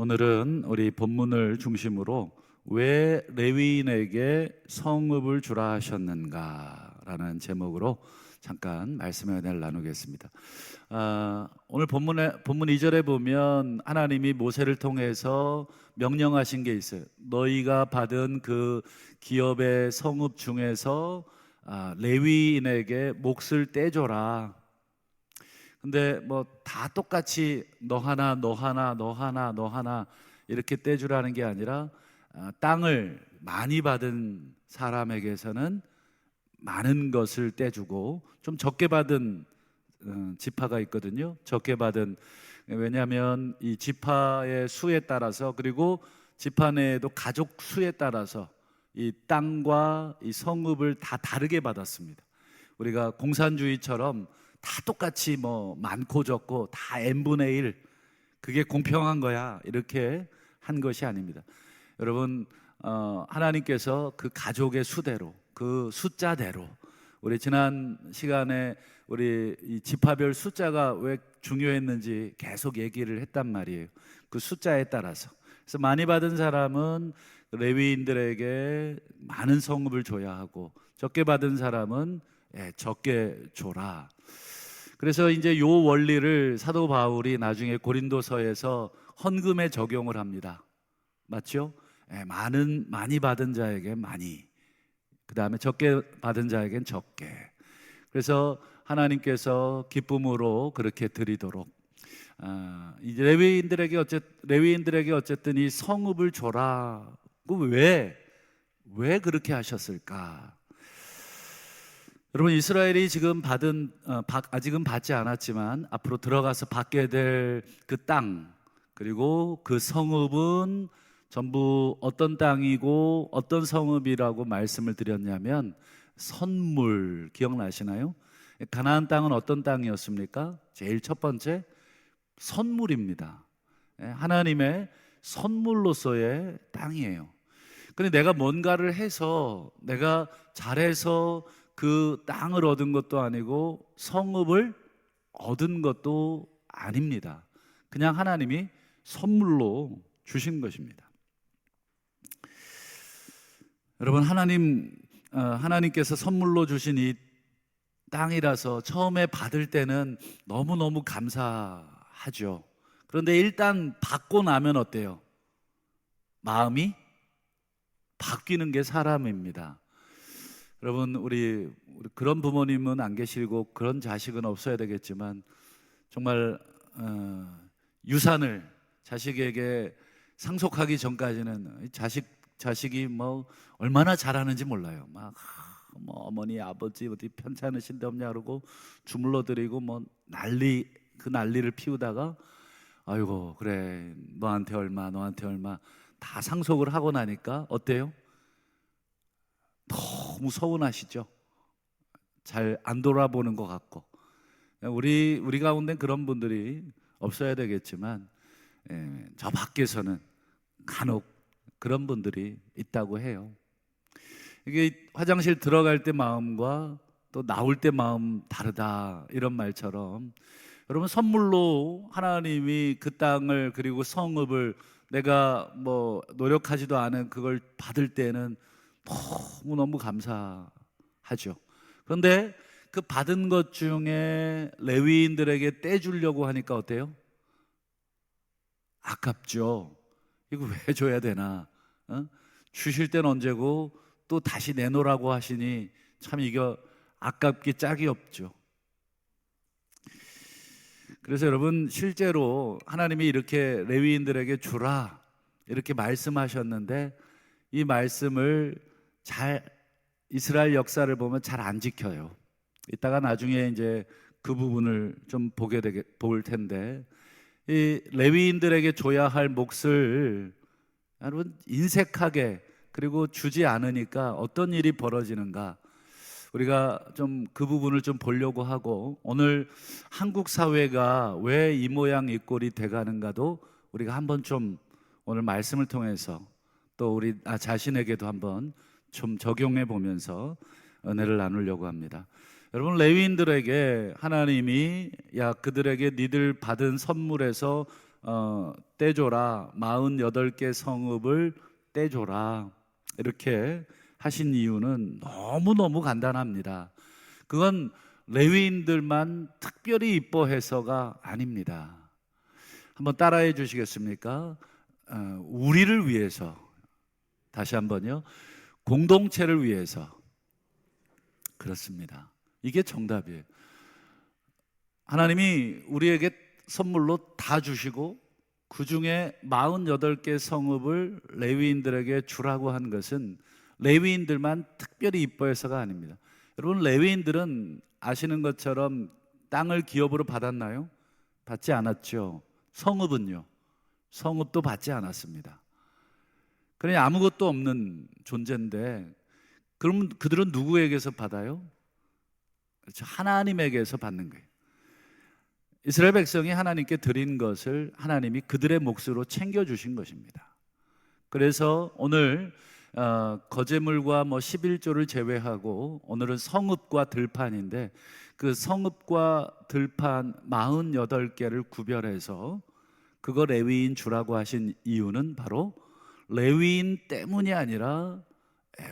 오늘은 우리 본문을 중심으로 왜 레위인에게 성읍을 주라 하셨는가 라는 제목으로 잠깐 말씀의 은혜를 나누겠습니다. 오늘 본문 2절에 보면 하나님이 모세를 통해서 명령하신 게 있어요. 너희가 받은 그 기업의 성읍 중에서 레위인에게 몫을 떼줘라. 근데 뭐 다 똑같이 너 하나 너 하나 너 하나 너 하나 이렇게 떼주라는 게 아니라 땅을 많이 받은 사람에게서는 많은 것을 떼주고 좀 적게 받은 지파가 있거든요. 적게 받은, 왜냐하면 이 지파의 수에 따라서, 그리고 지파 내에도 가족 수에 따라서 이 땅과 이 성읍을 다 다르게 받았습니다. 우리가 공산주의처럼 다 똑같이 뭐 많고 적고 다 n분의 1, 그게 공평한 거야 이렇게 한 것이 아닙니다. 여러분, 하나님께서 그 가족의 수대로, 그 숫자대로, 우리 지난 시간에 우리 이 지파별 숫자가 왜 중요했는지 계속 얘기를 했단 말이에요. 그 숫자에 따라서. 그래서 많이 받은 사람은 레위인들에게 많은 성읍을 줘야 하고, 적게 받은 사람은 적게 줘라. 그래서 이제 요 원리를 사도 바울이 나중에 고린도서에서 헌금에 적용을 합니다. 맞죠? 많이 받은 자에게 많이, 그 다음에 적게 받은 자에겐 적게. 그래서 하나님께서 기쁨으로 그렇게 드리도록 이제 레위인들에게 어쨌든 이 성읍을 줘라. 왜 그렇게 하셨을까? 여러분, 이스라엘이 지금 아직은 받지 않았지만 앞으로 들어가서 받게 될 그 땅, 그리고 그 성읍은 전부 어떤 땅이고 어떤 성읍이라고 말씀을 드렸냐면 선물, 기억나시나요? 가나안 땅은 어떤 땅이었습니까? 제일 첫 번째 선물입니다. 하나님의 선물로서의 땅이에요. 근데 내가 뭔가를 해서, 내가 잘해서 그 땅을 얻은 것도 아니고 성읍을 얻은 것도 아닙니다. 그냥 하나님이 선물로 주신 것입니다. 여러분, 하나님께서 선물로 주신 이 땅이라서 처음에 받을 때는 너무너무 감사하죠. 그런데 일단 받고 나면 어때요? 마음이 바뀌는 게 사람입니다. 여러분, 우리 그런 부모님은 안 계시고 그런 자식은 없어야 되겠지만, 정말 유산을 자식에게 상속하기 전까지는 자식이 뭐 얼마나 잘하는지 몰라요. 막 뭐 어머니 아버지 어디 편찮으신 데 없냐 그러고 주물러 드리고 뭐 그 난리를 피우다가, 아이고 그래 너한테 얼마 다 상속을 하고 나니까 어때요? 너무 서운하시죠? 잘 안 돌아보는 것 같고. 우리 가운데 그런 분들이 없어야 되겠지만, 저 밖에서는 간혹 그런 분들이 있다고 해요. 이게 화장실 들어갈 때 마음과 또 나올 때 마음 다르다, 이런 말처럼 여러분, 선물로 하나님이 그 땅을, 그리고 성읍을 내가 뭐 노력하지도 않은 그걸 받을 때는 너무 감사하죠. 그런데 그 받은 것 중에 레위인들에게 떼주려고 하니까 어때요? 아깝죠. 이거 왜 줘야 되나? 주실 땐 언제고 또 다시 내놓으라고 하시니 참 이거 아깝기 짝이 없죠. 그래서 여러분, 실제로 하나님이 이렇게 레위인들에게 주라 이렇게 말씀하셨는데, 이 말씀을 이스라엘 역사를 보면 잘 안 지켜요. 이따가 나중에 이제 그 부분을 좀 볼 텐데, 이 레위인들에게 줘야 할 몫을 여러분 인색하게, 그리고 주지 않으니까 어떤 일이 벌어지는가, 우리가 좀 그 부분을 좀 보려고 하고, 오늘 한국 사회가 왜 이 모양 이 꼴이 돼가는가도 우리가 한번 좀 오늘 말씀을 통해서 또 우리 자신에게도 한번 좀 적용해 보면서 은혜를 나누려고 합니다. 여러분, 레위인들에게 하나님이 그들에게 니들 받은 선물에서 떼줘라. 48개 성읍을 떼줘라. 이렇게 하신 이유는 너무너무 간단합니다. 그건 레위인들만 특별히 이뻐해서가 아닙니다. 한번 따라해 주시겠습니까? 우리를 위해서, 다시 한번요, 공동체를 위해서. 그렇습니다. 이게 정답이에요. 하나님이 우리에게 선물로 다 주시고 그 중에 48개 성읍을 레위인들에게 주라고 한 것은 레위인들만 특별히 이뻐해서가 아닙니다. 여러분, 레위인들은 아시는 것처럼 땅을 기업으로 받았나요? 받지 않았죠. 성읍은요? 성읍도 받지 않았습니다. 그러니 아무것도 없는 존재인데, 그럼 그들은 누구에게서 받아요? 그렇죠. 하나님에게서 받는 거예요. 이스라엘 백성이 하나님께 드린 것을 하나님이 그들의 몫으로 챙겨주신 것입니다. 그래서 오늘 거제물과 11조를 제외하고 오늘은 성읍과 들판인데, 그 성읍과 들판 48개를 구별해서 그거 레위인 주라고 하신 이유는 바로 레위인 때문이 아니라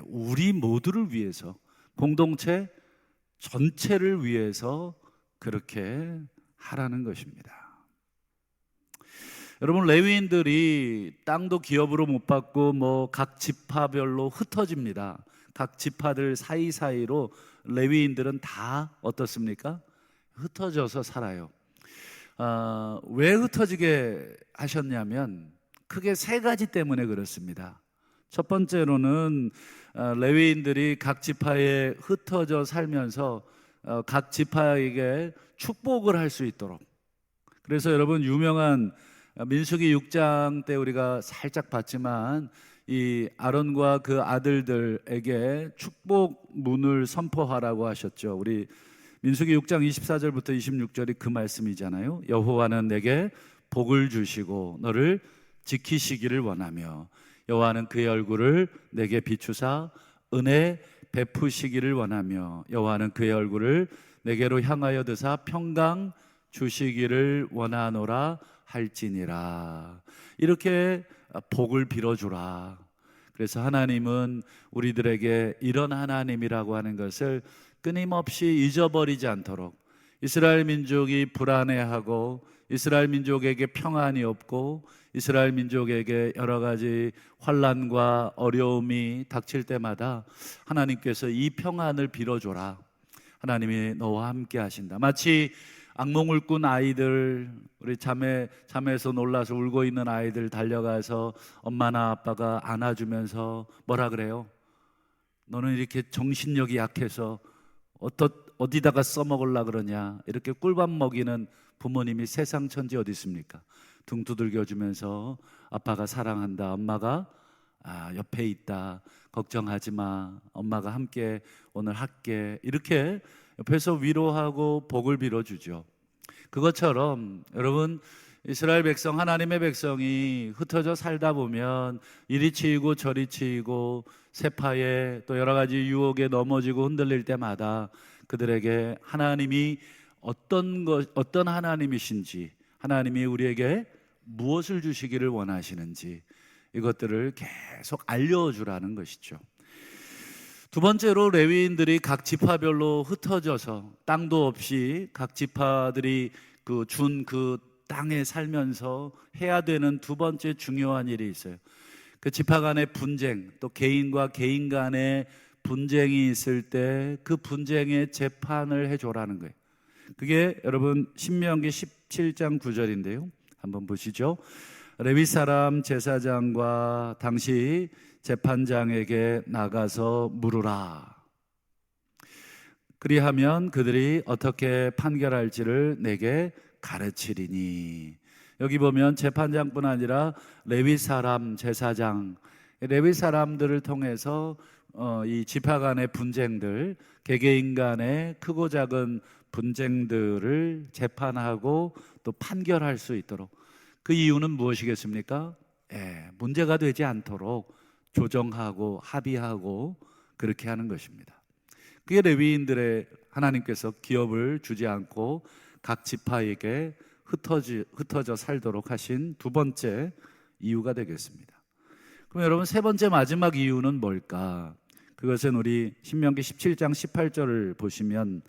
우리 모두를 위해서, 공동체 전체를 위해서 그렇게 하라는 것입니다. 여러분, 레위인들이 땅도 기업으로 못 받고 각 지파별로 흩어집니다. 각 지파들 사이사이로 레위인들은 다 어떻습니까? 흩어져서 살아요. 왜 흩어지게 하셨냐면 크게 세 가지 때문에 그렇습니다. 첫 번째로는 레위인들이 각 지파에 흩어져 살면서 각 지파에게 축복을 할 수 있도록. 그래서 여러분, 유명한 민수기 6장 때 우리가 살짝 봤지만 이 아론과 그 아들들에게 축복문을 선포하라고 하셨죠. 우리 민수기 6장 24절부터 26절이 그 말씀이잖아요. 여호와는 내게 복을 주시고 너를 지키시기를 원하며 여호와는 그의 얼굴을 내게 비추사 은혜 베푸시기를 원하며 여호와는 그의 얼굴을 내게로 향하여 드사 평강 주시기를 원하노라 할지니라. 이렇게 복을 빌어주라. 그래서 하나님은 우리들에게 이런 하나님이라고 하는 것을 끊임없이 잊어버리지 않도록, 이스라엘 민족이 불안해하고 이스라엘 민족에게 평안이 없고 이스라엘 민족에게 여러 가지 환난과 어려움이 닥칠 때마다 하나님께서 이 평안을 빌어줘라. 하나님이 너와 함께 하신다. 마치 악몽을 꾼 아이들, 우리 잠에서 놀라서 울고 있는 아이들 달려가서 엄마나 아빠가 안아주면서 뭐라 그래요? 너는 이렇게 정신력이 약해서 어디다가 써먹으려 그러냐, 이렇게 꿀밥 먹이는 부모님이 세상 천지 어디 있습니까? 등 두들겨주면서 아빠가 사랑한다, 엄마가 옆에 있다, 걱정하지 마, 엄마가 함께 오늘 할게, 이렇게 옆에서 위로하고 복을 빌어주죠. 그것처럼 여러분, 이스라엘 백성, 하나님의 백성이 흩어져 살다 보면 이리 치이고 저리 치이고 세파에 또 여러 가지 유혹에 넘어지고 흔들릴 때마다 그들에게 하나님이 어떤 하나님이신지, 하나님이 우리에게 무엇을 주시기를 원하시는지 이것들을 계속 알려주라는 것이죠. 두 번째로 레위인들이 각 지파별로 흩어져서 땅도 없이 각 지파들이 준 그 땅에 살면서 해야 되는 두 번째 중요한 일이 있어요. 그 지파 간의 분쟁, 또 개인과 개인 간의 분쟁이 있을 때 그 분쟁의 재판을 해줘라는 거예요. 그게 여러분 신명기 17장 9절인데요. 한번 보시죠. 레위 사람 제사장과 당시 재판장에게 나가서 물으라. 그리하면 그들이 어떻게 판결할지를 내게 가르치리니. 여기 보면 재판장뿐 아니라 레위 사람 제사장, 레위 사람들을 통해서 이 지파 간의 분쟁들, 개개인 간의 크고 작은 분쟁들을 재판하고 또 판결할 수 있도록. 그 이유는 무엇이겠습니까? 문제가 되지 않도록 조정하고 합의하고 그렇게 하는 것입니다. 그게 레위인들의 하나님께서 기업을 주지 않고 각 지파에게 흩어져 살도록 하신 두 번째 이유가 되겠습니다. 그럼 여러분, 세 번째 마지막 이유는 뭘까? 그것은 우리 신명기 17장 18절을 보시면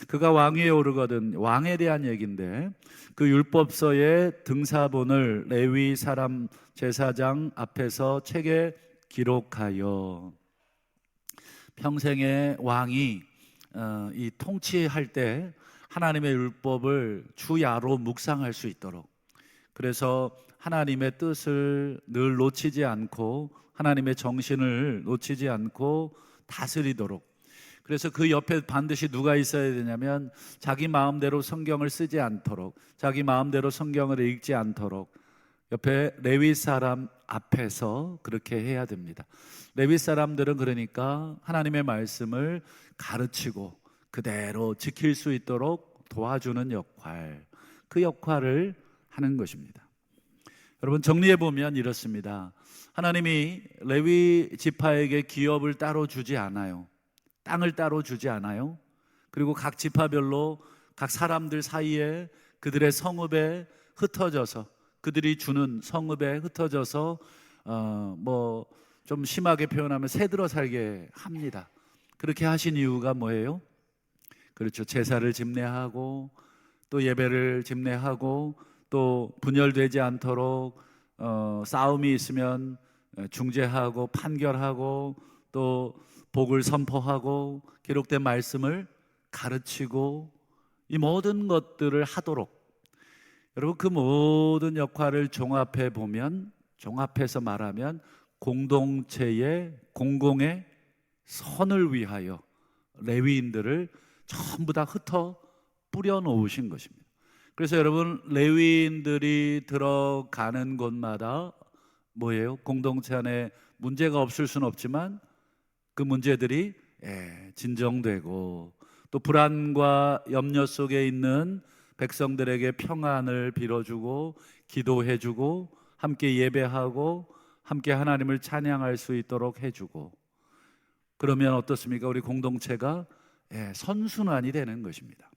그가 왕 위에 오르거든, 왕에 대한 얘기인데, 그 율법서의 등사본을 레위 사람 제사장 앞에서 책에 기록하여 평생의 왕이 이 통치할 때 하나님의 율법을 주야로 묵상할 수 있도록, 그래서 하나님의 뜻을 늘 놓치지 않고 하나님의 정신을 놓치지 않고 다스리도록, 그래서 그 옆에 반드시 누가 있어야 되냐면 자기 마음대로 성경을 쓰지 않도록, 자기 마음대로 성경을 읽지 않도록 옆에 레위 사람 앞에서 그렇게 해야 됩니다. 레위 사람들은 그러니까 하나님의 말씀을 가르치고 그대로 지킬 수 있도록 도와주는 역할, 그 역할을 하는 것입니다. 여러분, 정리해 보면 이렇습니다. 하나님이 레위 지파에게 기업을 따로 주지 않아요. 땅을 따로 주지 않아요. 그리고 각 지파별로 각 사람들 사이에 그들의 성읍에 흩어져서, 그들이 주는 성읍에 흩어져서 뭐 좀 심하게 표현하면 새들어 살게 합니다. 그렇게 하신 이유가 뭐예요? 그렇죠. 제사를 집례하고 또 예배를 집례하고 또 분열되지 않도록 싸움이 있으면 중재하고 판결하고 또 복을 선포하고 기록된 말씀을 가르치고 이 모든 것들을 하도록, 여러분, 그 모든 역할을 종합해 보면, 종합해서 말하면 공동체의 공공의 선을 위하여 레위인들을 전부 다 흩어 뿌려 놓으신 것입니다. 그래서 여러분, 레위인들이 들어가는 곳마다 뭐예요? 공동체 안에 문제가 없을 수는 없지만 그 문제들이 진정되고 또 불안과 염려 속에 있는 백성들에게 평안을 빌어주고 기도해주고 함께 예배하고 함께 하나님을 찬양할 수 있도록 해주고, 그러면 어떻습니까? 우리 공동체가 선순환이 되는 것입니다.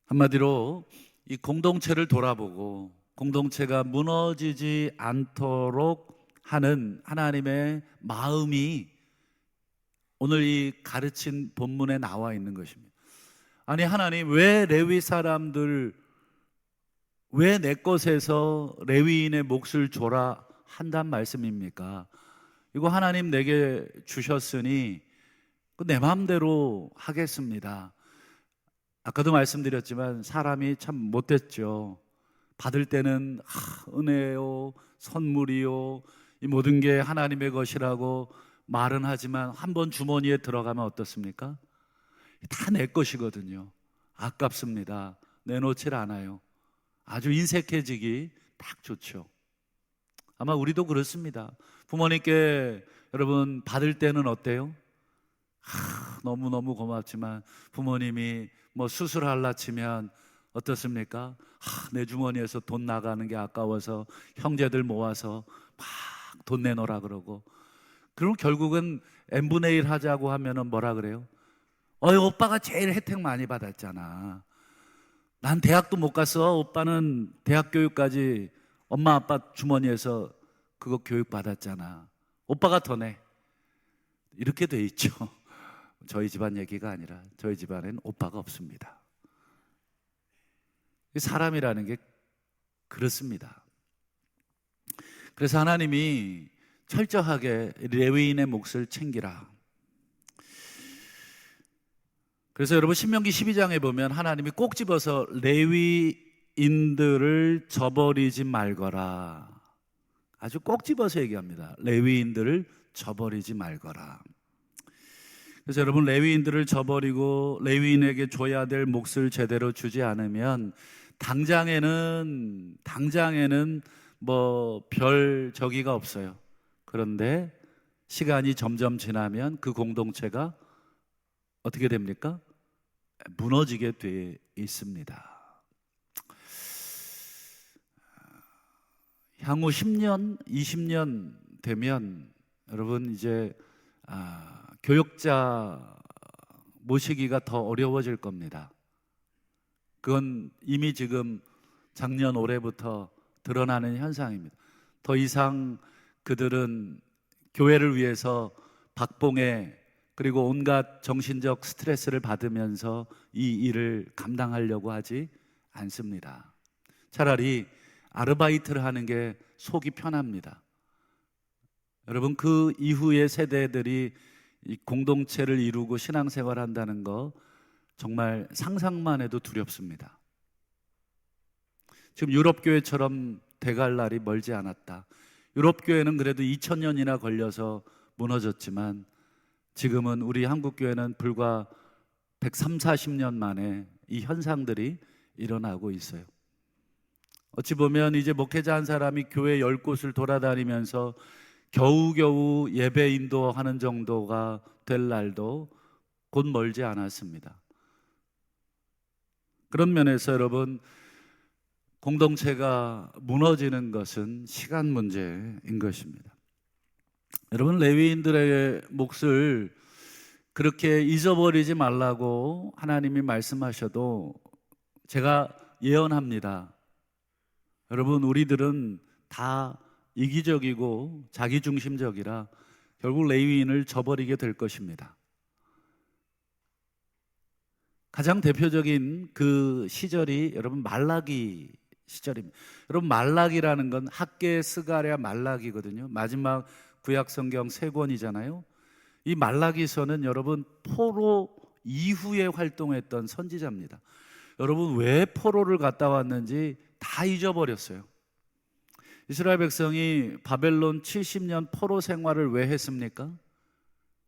한마디로 이 공동체를 돌아보고 공동체가 무너지지 않도록 하는 하나님의 마음이 오늘 이 가르친 본문에 나와 있는 것입니다. 아니, 하나님, 왜 레위 사람들, 왜 내 것에서 레위인의 몫을 줘라 한단 말씀입니까? 이거 하나님 내게 주셨으니 내 마음대로 하겠습니다. 아까도 말씀드렸지만 사람이 참 못됐죠. 받을 때는 은혜요, 선물이요, 이 모든 게 하나님의 것이라고 말은 하지만 한번 주머니에 들어가면 어떻습니까? 다 내 것이거든요. 아깝습니다. 내놓질 않아요. 아주 인색해지기 딱 좋죠. 아마 우리도 그렇습니다. 부모님께 여러분 받을 때는 어때요? 너무너무 고맙지만 부모님이 뭐 수술할라 치면 어떻습니까? 내 주머니에서 돈 나가는 게 아까워서 형제들 모아서 막 돈 내놓으라 그러고, 그럼 결국은 n분의 1 하자고 하면은 뭐라 그래요? 오빠가 제일 혜택 많이 받았잖아. 난 대학도 못 갔어. 오빠는 대학 교육까지 엄마 아빠 주머니에서 그거 교육 받았잖아. 오빠가 더 내. 이렇게 돼 있죠. 저희 집안 얘기가 아니라 저희 집안에는 오빠가 없습니다. 사람이라는 게 그렇습니다. 그래서 하나님이 철저하게 레위인의 몫을 챙기라. 그래서 여러분, 신명기 12장에 보면 하나님이 꼭 집어서 레위인들을 저버리지 말거라, 아주 꼭 집어서 얘기합니다. 레위인들을 저버리지 말거라. 그래서 여러분, 레위인들을 저버리고 레위인에게 줘야 될 몫을 제대로 주지 않으면 당장에는 뭐 별 저기가 없어요. 그런데 시간이 점점 지나면 그 공동체가 어떻게 됩니까? 무너지게 돼 있습니다. 향후 10년, 20년 되면 여러분 이제 교역자 모시기가 더 어려워질 겁니다. 그건 이미 지금 작년 올해부터 드러나는 현상입니다. 더 이상 그들은 교회를 위해서 박봉에 그리고 온갖 정신적 스트레스를 받으면서 이 일을 감당하려고 하지 않습니다. 차라리 아르바이트를 하는 게 속이 편합니다. 여러분, 그 이후의 세대들이 이 공동체를 이루고 신앙생활을 한다는 거 정말 상상만 해도 두렵습니다. 지금 유럽교회처럼 돼갈 날이 멀지 않았다. 유럽교회는 그래도 2000년이나 걸려서 무너졌지만 지금은 우리 한국교회는 불과 130, 40년 만에 이 현상들이 일어나고 있어요. 어찌 보면 이제 목회자 한 사람이 교회 10곳을 돌아다니면서 겨우겨우 예배 인도하는 정도가 될 날도 곧 멀지 않았습니다. 그런 면에서 여러분, 공동체가 무너지는 것은 시간 문제인 것입니다. 여러분, 레위인들의 몫을 그렇게 잊어버리지 말라고 하나님이 말씀하셔도 제가 예언합니다. 여러분, 우리들은 다 이기적이고 자기중심적이라 결국 레위인을 저버리게 될 것입니다. 가장 대표적인 그 시절이 여러분 말라기 시절입니다. 여러분, 말라기라는 건 학계 스가랴 말라기거든요. 마지막 구약 성경 3권이잖아요. 이 말라기서는 여러분 포로 이후에 활동했던 선지자입니다. 여러분, 왜 포로를 갔다 왔는지 다 잊어버렸어요. 이스라엘 백성이 바벨론 70년 포로 생활을 왜 했습니까?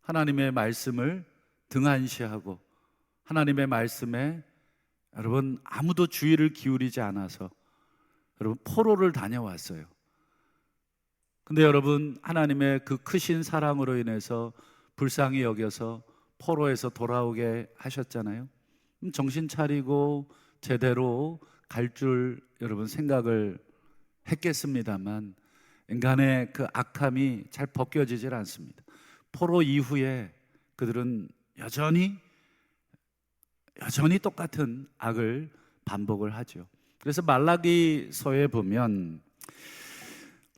하나님의 말씀을 등한시하고 하나님의 말씀에 여러분 아무도 주의를 기울이지 않아서 여러분 포로를 다녀왔어요. 근데 여러분, 하나님의 그 크신 사랑으로 인해서 불쌍히 여겨서 포로에서 돌아오게 하셨잖아요. 정신 차리고 제대로 갈 줄 여러분 생각을 했겠습니다만 인간의 그 악함이 잘 벗겨지질 않습니다. 포로 이후에 그들은 여전히 똑같은 악을 반복을 하죠. 그래서 말라기서에 보면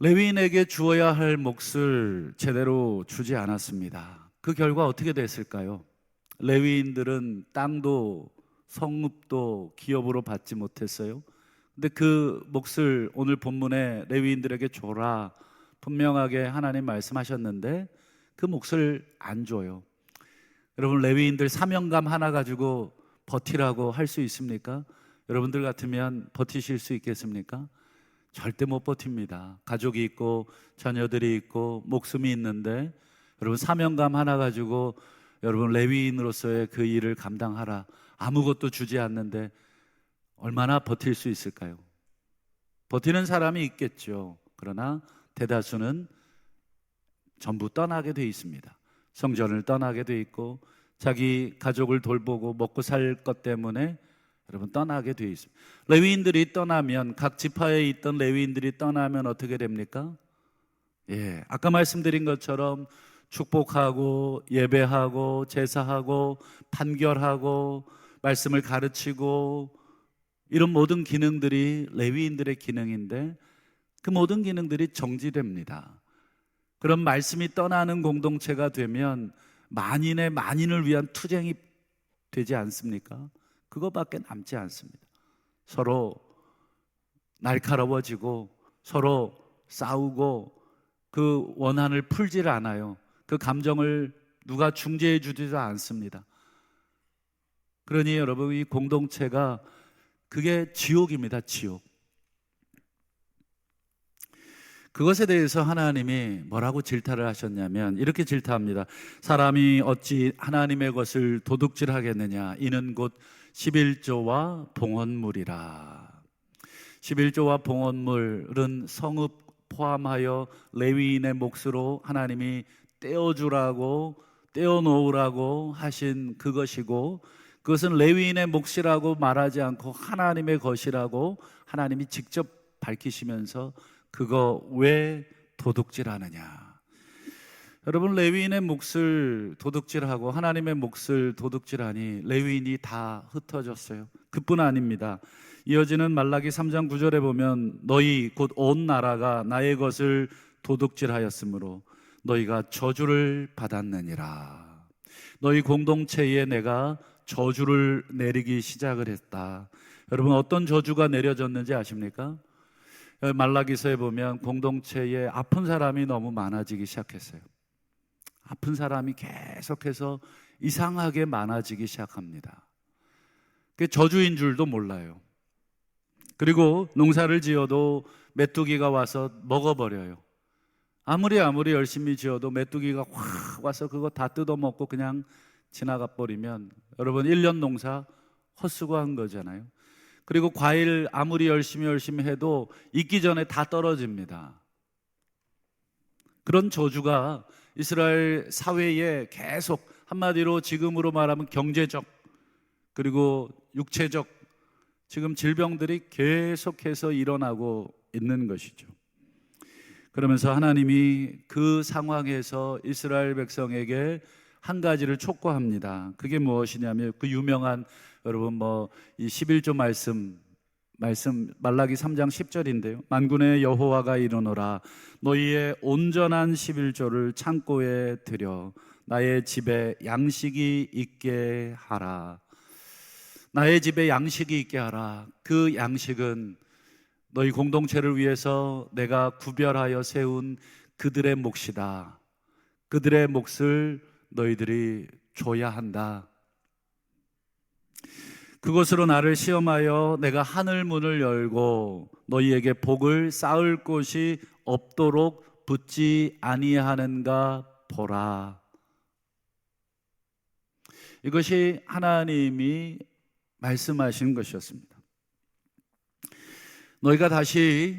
레위인에게 주어야 할 몫을 제대로 주지 않았습니다. 그 결과 어떻게 됐을까요? 레위인들은 땅도 성읍도 기업으로 받지 못했어요. 근데 그 몫을 오늘 본문에 레위인들에게 줘라 분명하게 하나님 말씀하셨는데 그 몫을 안 줘요. 여러분, 레위인들 사명감 하나 가지고 버티라고 할 수 있습니까? 여러분들 같으면 버티실 수 있겠습니까? 절대 못 버팁니다. 가족이 있고 자녀들이 있고 목숨이 있는데 여러분, 사명감 하나 가지고 여러분 레위인으로서의 그 일을 감당하라, 아무것도 주지 않는데 얼마나 버틸 수 있을까요? 버티는 사람이 있겠죠. 그러나 대다수는 전부 떠나게 돼 있습니다. 성전을 떠나게 돼 있고 자기 가족을 돌보고 먹고 살 것 때문에 여러분 떠나게 돼 있습니다. 레위인들이 떠나면, 각 지파에 있던 레위인들이 떠나면 어떻게 됩니까? 아까 말씀드린 것처럼 축복하고 예배하고 제사하고 판결하고 말씀을 가르치고 이런 모든 기능들이 레위인들의 기능인데 그 모든 기능들이 정지됩니다. 그런 말씀이 떠나는 공동체가 되면 만인의 만인을 위한 투쟁이 되지 않습니까? 그거밖에 남지 않습니다. 서로 날카로워지고 서로 싸우고 그 원한을 풀지를 않아요. 그 감정을 누가 중재해 주지도 않습니다. 그러니 여러분, 이 공동체가 그게 지옥입니다. 지옥. 그것에 대해서 하나님이 뭐라고 질타를 하셨냐면 이렇게 질타합니다. 사람이 어찌 하나님의 것을 도둑질하겠느냐, 이는 곧 11조와 봉헌물이라. 11조와 봉헌물은 성읍 포함하여 레위인의 몫으로 하나님이 떼어주라고 떼어놓으라고 하신 그것이고, 그것은 레위인의 몫이라고 말하지 않고 하나님의 것이라고 하나님이 직접 밝히시면서 그거 왜 도둑질하느냐. 여러분, 레위인의 몫을 도둑질하고 하나님의 몫을 도둑질하니 레위인이 다 흩어졌어요. 그뿐 아닙니다. 이어지는 말라기 3장 9절에 보면 너희 곧 온 나라가 나의 것을 도둑질하였으므로 너희가 저주를 받았느니라. 너희 공동체에 내가 저주를 내리기 시작을 했다. 여러분, 어떤 저주가 내려졌는지 아십니까? 말라기서에 보면 공동체에 아픈 사람이 너무 많아지기 시작했어요. 아픈 사람이 계속해서 이상하게 많아지기 시작합니다. 그게 저주인 줄도 몰라요. 그리고 농사를 지어도 메뚜기가 와서 먹어버려요. 아무리 열심히 지어도 메뚜기가 확 와서 그거 다 뜯어먹고 그냥 지나가 버리면 여러분 1년 농사 헛수고한 거잖아요. 그리고 과일 아무리 열심히 해도 익기 전에 다 떨어집니다. 그런 저주가 이스라엘 사회에 계속, 한마디로 지금으로 말하면 경제적 그리고 육체적 지금 질병들이 계속해서 일어나고 있는 것이죠. 그러면서 하나님이 그 상황에서 이스라엘 백성에게 한 가지를 촉구합니다. 그게 무엇이냐면 그 유명한 여러분 이 11조 말씀 말라기 3장 10절인데요. 만군의 여호와가 이르노라 너희의 온전한 11조를 창고에 들여 나의 집에 양식이 있게 하라. 나의 집에 양식이 있게 하라. 그 양식은 너희 공동체를 위해서 내가 구별하여 세운 그들의 몫이다. 그들의 몫을 너희들이 줘야 한다. 그것으로 나를 시험하여 내가 하늘 문을 열고 너희에게 복을 쌓을 곳이 없도록 붙지 아니하는가 보라. 이것이 하나님이 말씀하신 것이었습니다. 너희가 다시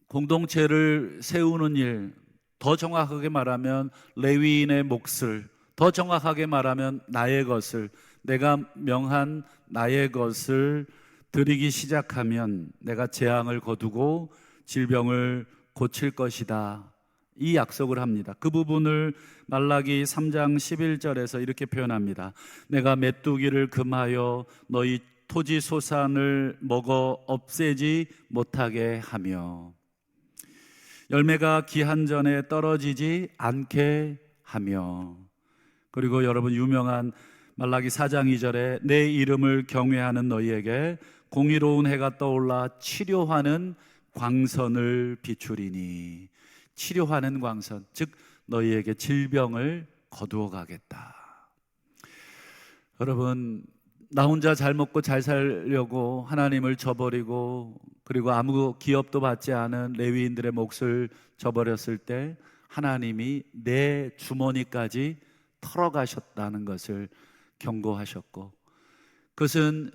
공동체를 세우는 일, 더 정확하게 말하면 레위인의 몫을, 더 정확하게 말하면 나의 것을, 내가 명한 나의 것을 드리기 시작하면 내가 재앙을 거두고 질병을 고칠 것이다. 이 약속을 합니다. 그 부분을 말라기 3장 11절에서 이렇게 표현합니다. 내가 메뚜기를 금하여 너희 토지 소산을 먹어 없애지 못하게 하며 열매가 기한 전에 떨어지지 않게 하며, 그리고 여러분 유명한 말라기 4장 2절에 내 이름을 경외하는 너희에게 공의로운 해가 떠올라 치료하는 광선을 비추리니, 치료하는 광선, 즉 너희에게 질병을 거두어 가겠다. 여러분, 나 혼자 잘 먹고 잘 살려고 하나님을 저버리고 그리고 아무 기업도 받지 않은 레위인들의 몫을 저버렸을 때 하나님이 내 주머니까지 털어가셨다는 것을 경고하셨고, 그것은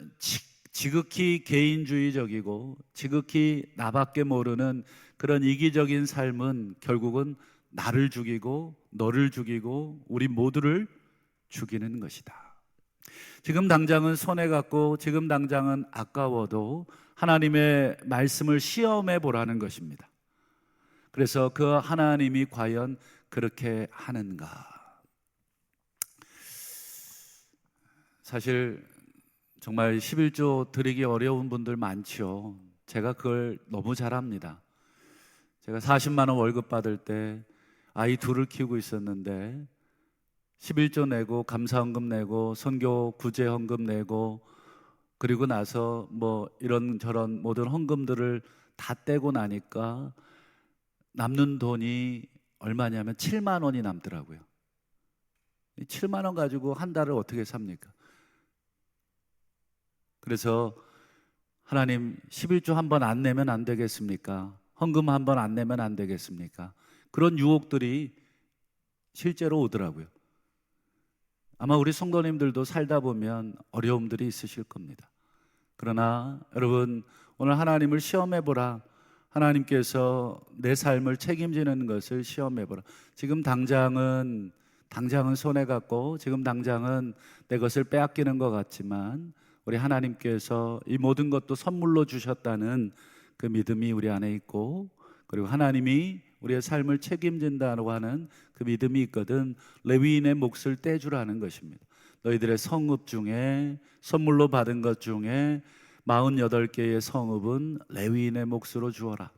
지극히 개인주의적이고 지극히 나밖에 모르는 그런 이기적인 삶은 결국은 나를 죽이고 너를 죽이고 우리 모두를 죽이는 것이다. 지금 당장은 손해같고 지금 당장은 아까워도 하나님의 말씀을 시험해 보라는 것입니다. 그래서 그 하나님이 과연 그렇게 하는가? 사실 정말 11조 드리기 어려운 분들 많죠. 제가 그걸 너무 잘합니다. 제가 40만 원 월급 받을 때 아이 둘을 키우고 있었는데 11조 내고 감사헌금 내고 선교 구제 헌금 내고 그리고 나서 이런저런 모든 헌금들을 다 떼고 나니까 남는 돈이 얼마냐면 7만 원이 남더라고요. 7만 원 가지고 한 달을 어떻게 삽니까? 그래서 하나님 11조 한 번 안 내면 안 되겠습니까? 헌금 한 번 안 내면 안 되겠습니까? 그런 유혹들이 실제로 오더라고요. 아마 우리 성도님들도 살다 보면 어려움들이 있으실 겁니다. 그러나 여러분, 오늘 하나님을 시험해보라. 하나님께서 내 삶을 책임지는 것을 시험해보라. 지금 당장은 손해같고 지금 당장은 내 것을 빼앗기는 것 같지만 우리 하나님께서 이 모든 것도 선물로 주셨다는 그 믿음이 우리 안에 있고, 그리고 하나님이 우리의 삶을 책임진다고 하는 그 믿음이 있거든 레위인의 몫을 떼주라는 것입니다. 너희들의 성읍 중에 선물로 받은 것 중에 48개의 성읍은 레위인의 몫으로 주어라.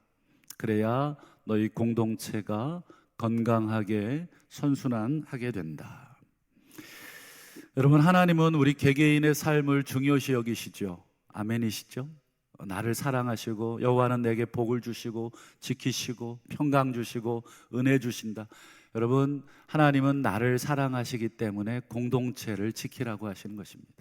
그래야 너희 공동체가 건강하게 선순환하게 된다. 여러분, 하나님은 우리 개개인의 삶을 중요시 여기시죠. 아멘이시죠? 나를 사랑하시고 여호와는 내게 복을 주시고 지키시고 평강 주시고 은혜 주신다. 여러분, 하나님은 나를 사랑하시기 때문에 공동체를 지키라고 하시는 것입니다.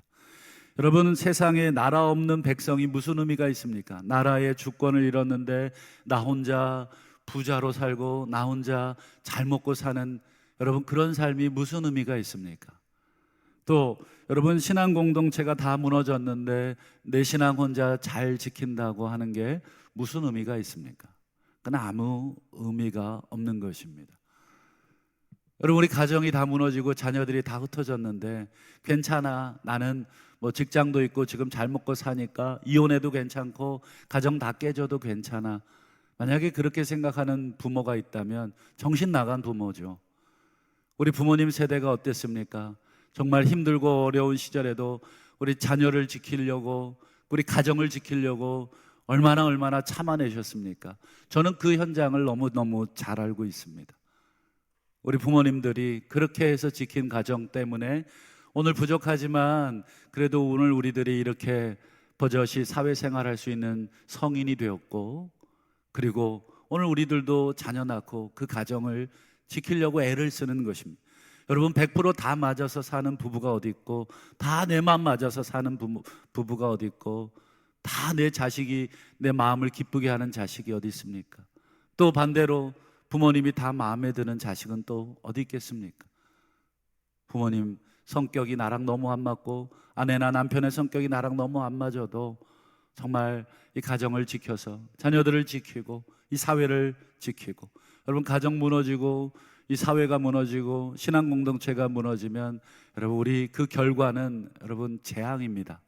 여러분, 세상에 나라 없는 백성이 무슨 의미가 있습니까? 나라의 주권을 잃었는데 나 혼자 부자로 살고 나 혼자 잘 먹고 사는, 여러분, 그런 삶이 무슨 의미가 있습니까? 또 여러분, 신앙 공동체가 다 무너졌는데 내 신앙 혼자 잘 지킨다고 하는 게 무슨 의미가 있습니까? 그건 아무 의미가 없는 것입니다. 여러분, 우리 가정이 다 무너지고 자녀들이 다 흩어졌는데 괜찮아, 나는 뭐 직장도 있고 지금 잘 먹고 사니까 이혼해도 괜찮고 가정 다 깨져도 괜찮아. 만약에 그렇게 생각하는 부모가 있다면 정신 나간 부모죠. 우리 부모님 세대가 어땠습니까? 정말 힘들고 어려운 시절에도 우리 자녀를 지키려고, 우리 가정을 지키려고 얼마나 참아내셨습니까? 저는 그 현장을 너무너무 잘 알고 있습니다. 우리 부모님들이 그렇게 해서 지킨 가정 때문에 오늘 부족하지만 그래도 오늘 우리들이 이렇게 버젓이 사회생활할 수 있는 성인이 되었고, 그리고 오늘 우리들도 자녀 낳고 그 가정을 지키려고 애를 쓰는 것입니다. 여러분, 100% 다 맞아서 사는 부부가 어디 있고, 다 내 마음 맞아서 사는 부부가 어디 있고, 다 내 자식이 내 마음을 기쁘게 하는 자식이 어디 있습니까? 또 반대로 부모님이 다 마음에 드는 자식은 또 어디 있겠습니까? 부모님 성격이 나랑 너무 안 맞고 아내나 남편의 성격이 나랑 너무 안 맞아도 정말 이 가정을 지켜서 자녀들을 지키고 이 사회를 지키고, 여러분, 가정 무너지고 이 사회가 무너지고 신앙 공동체가 무너지면 여러분, 우리 그 결과는 여러분 재앙입니다.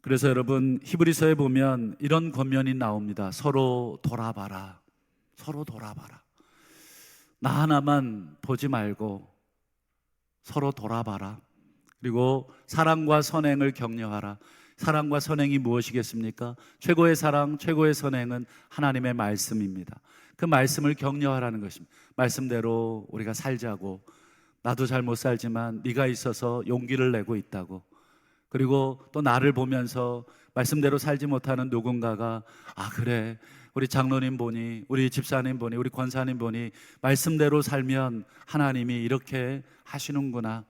그래서 여러분, 히브리서에 보면 이런 권면이 나옵니다. 서로 돌아봐라. 서로 돌아봐라. 나 하나만 보지 말고 서로 돌아봐라. 그리고 사랑과 선행을 격려하라. 사랑과 선행이 무엇이겠습니까? 최고의 사랑, 최고의 선행은 하나님의 말씀입니다. 그 말씀을 격려하라는 것입니다. 말씀대로 우리가 살자고, 나도 잘 못 살지만 네가 있어서 용기를 내고 있다고, 그리고 또 나를 보면서 말씀대로 살지 못하는 누군가가 그래, 우리 장로님 보니, 우리 집사님 보니, 우리 권사님 보니 말씀대로 살면 하나님이 이렇게 하시는구나.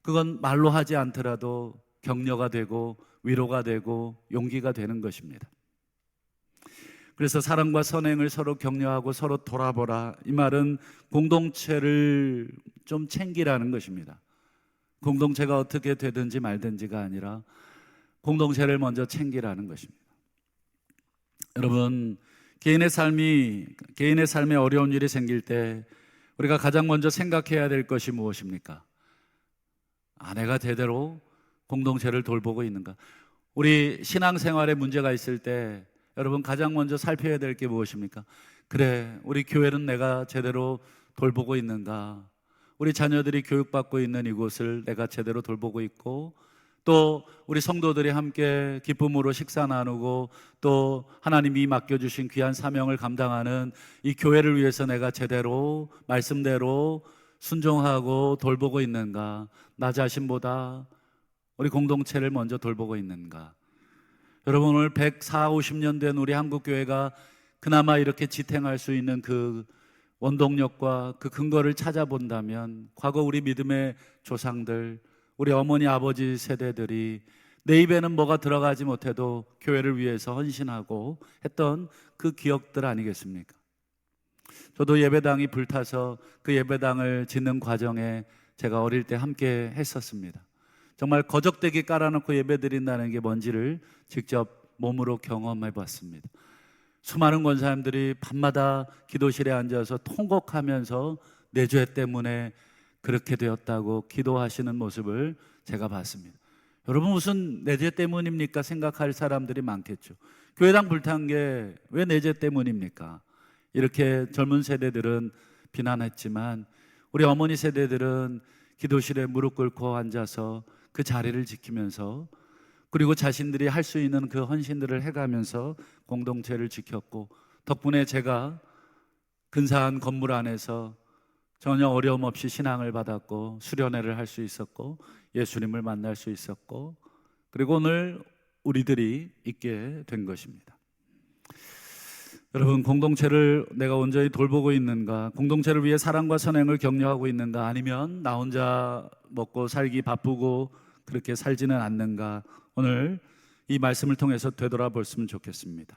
그건 말로 하지 않더라도 격려가 되고 위로가 되고 용기가 되는 것입니다. 그래서 사랑과 선행을 서로 격려하고 서로 돌아보라. 이 말은 공동체를 좀 챙기라는 것입니다. 공동체가 어떻게 되든지 말든지가 아니라 공동체를 먼저 챙기라는 것입니다. 여러분, 개인의 삶에 어려운 일이 생길 때 우리가 가장 먼저 생각해야 될 것이 무엇입니까? 내가 제대로 공동체를 돌보고 있는가? 우리 신앙생활에 문제가 있을 때 여러분, 가장 먼저 살펴야 될 게 무엇입니까? 그래, 우리 교회는 내가 제대로 돌보고 있는가? 우리 자녀들이 교육받고 있는 이곳을 내가 제대로 돌보고 있고, 또 우리 성도들이 함께 기쁨으로 식사 나누고 또 하나님이 맡겨주신 귀한 사명을 감당하는 이 교회를 위해서 내가 제대로 말씀대로 순종하고 돌보고 있는가? 나 자신보다 우리 공동체를 먼저 돌보고 있는가? 여러분, 오늘 140, 50년 된 우리 한국교회가 그나마 이렇게 지탱할 수 있는 그 원동력과 그 근거를 찾아본다면, 과거 우리 믿음의 조상들, 우리 어머니 아버지 세대들이 내 입에는 뭐가 들어가지 못해도 교회를 위해서 헌신하고 했던 그 기억들 아니겠습니까? 저도 예배당이 불타서 그 예배당을 짓는 과정에 제가 어릴 때 함께 했었습니다. 정말 거적대기 깔아놓고 예배드린다는 게 뭔지를 직접 몸으로 경험해 봤습니다. 수많은 권사님들이 밤마다 기도실에 앉아서 통곡하면서 내 죄 때문에 그렇게 되었다고 기도하시는 모습을 제가 봤습니다. 여러분, 무슨 내 죄 때문입니까? 생각할 사람들이 많겠죠. 교회당 불탄 게 왜 내 죄 때문입니까? 이렇게 젊은 세대들은 비난했지만 우리 어머니 세대들은 기도실에 무릎 꿇고 앉아서 그 자리를 지키면서, 그리고 자신들이 할 수 있는 그 헌신들을 해가면서 공동체를 지켰고, 덕분에 제가 근사한 건물 안에서 전혀 어려움 없이 신앙을 받았고 수련회를 할 수 있었고 예수님을 만날 수 있었고, 그리고 오늘 우리들이 있게 된 것입니다. 여러분, 공동체를 내가 온전히 돌보고 있는가? 공동체를 위해 사랑과 선행을 격려하고 있는가? 아니면 나 혼자 먹고 살기 바쁘고 그렇게 살지는 않는가? 오늘 이 말씀을 통해서 되돌아봤으면 좋겠습니다.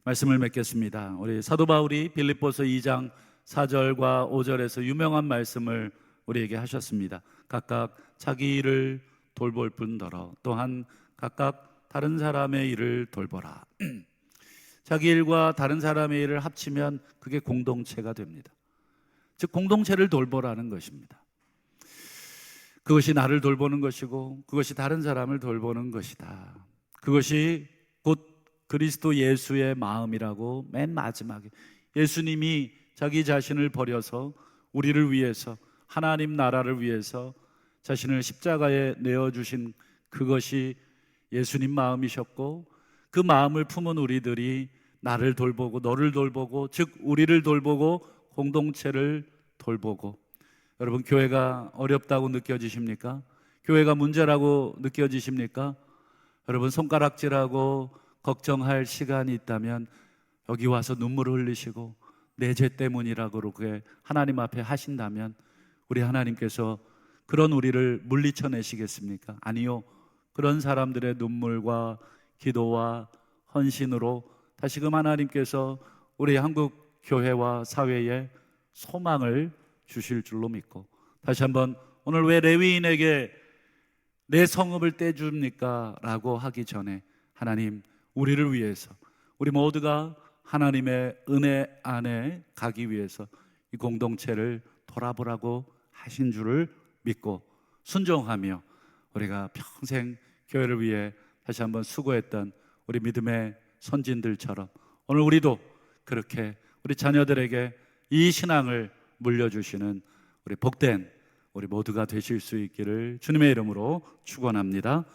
말씀을 맺겠습니다. 우리 사도 바울이 빌립보서 2장 4절과 5절에서 유명한 말씀을 우리에게 하셨습니다. 각각 자기 일을 돌볼 뿐더러 또한 각각 다른 사람의 일을 돌보라. 자기 일과 다른 사람의 일을 합치면 그게 공동체가 됩니다. 즉 공동체를 돌보라는 것입니다. 그것이 나를 돌보는 것이고 그것이 다른 사람을 돌보는 것이다. 그것이 곧 그리스도 예수의 마음이라고 맨 마지막에 예수님이 자기 자신을 버려서 우리를 위해서, 하나님 나라를 위해서 자신을 십자가에 내어주신 그것이 예수님 마음이셨고, 그 마음을 품은 우리들이 나를 돌보고 너를 돌보고, 즉 우리를 돌보고 공동체를 돌보고. 여러분, 교회가 어렵다고 느껴지십니까? 교회가 문제라고 느껴지십니까? 여러분, 손가락질하고 걱정할 시간이 있다면 여기 와서 눈물을 흘리시고 내 죄 때문이라고 그렇게 하나님 앞에 하신다면 우리 하나님께서 그런 우리를 물리쳐내시겠습니까? 아니요. 그런 사람들의 눈물과 기도와 헌신으로 다시금 하나님께서 우리 한국 교회와 사회에 소망을 주실 줄로 믿고, 다시 한번 오늘 왜 레위인에게 내 성읍을 떼줍니까? 라고 하기 전에 하나님, 우리를 위해서, 우리 모두가 하나님의 은혜 안에 가기 위해서 이 공동체를 돌아보라고 하신 줄을 믿고 순종하며 우리가 평생 교회를 위해 다시 한번 수고했던 우리 믿음의 선진들처럼 오늘 우리도 그렇게 우리 자녀들에게 이 신앙을 물려주시는 우리 복된 우리 모두가 되실 수 있기를 주님의 이름으로 축원합니다.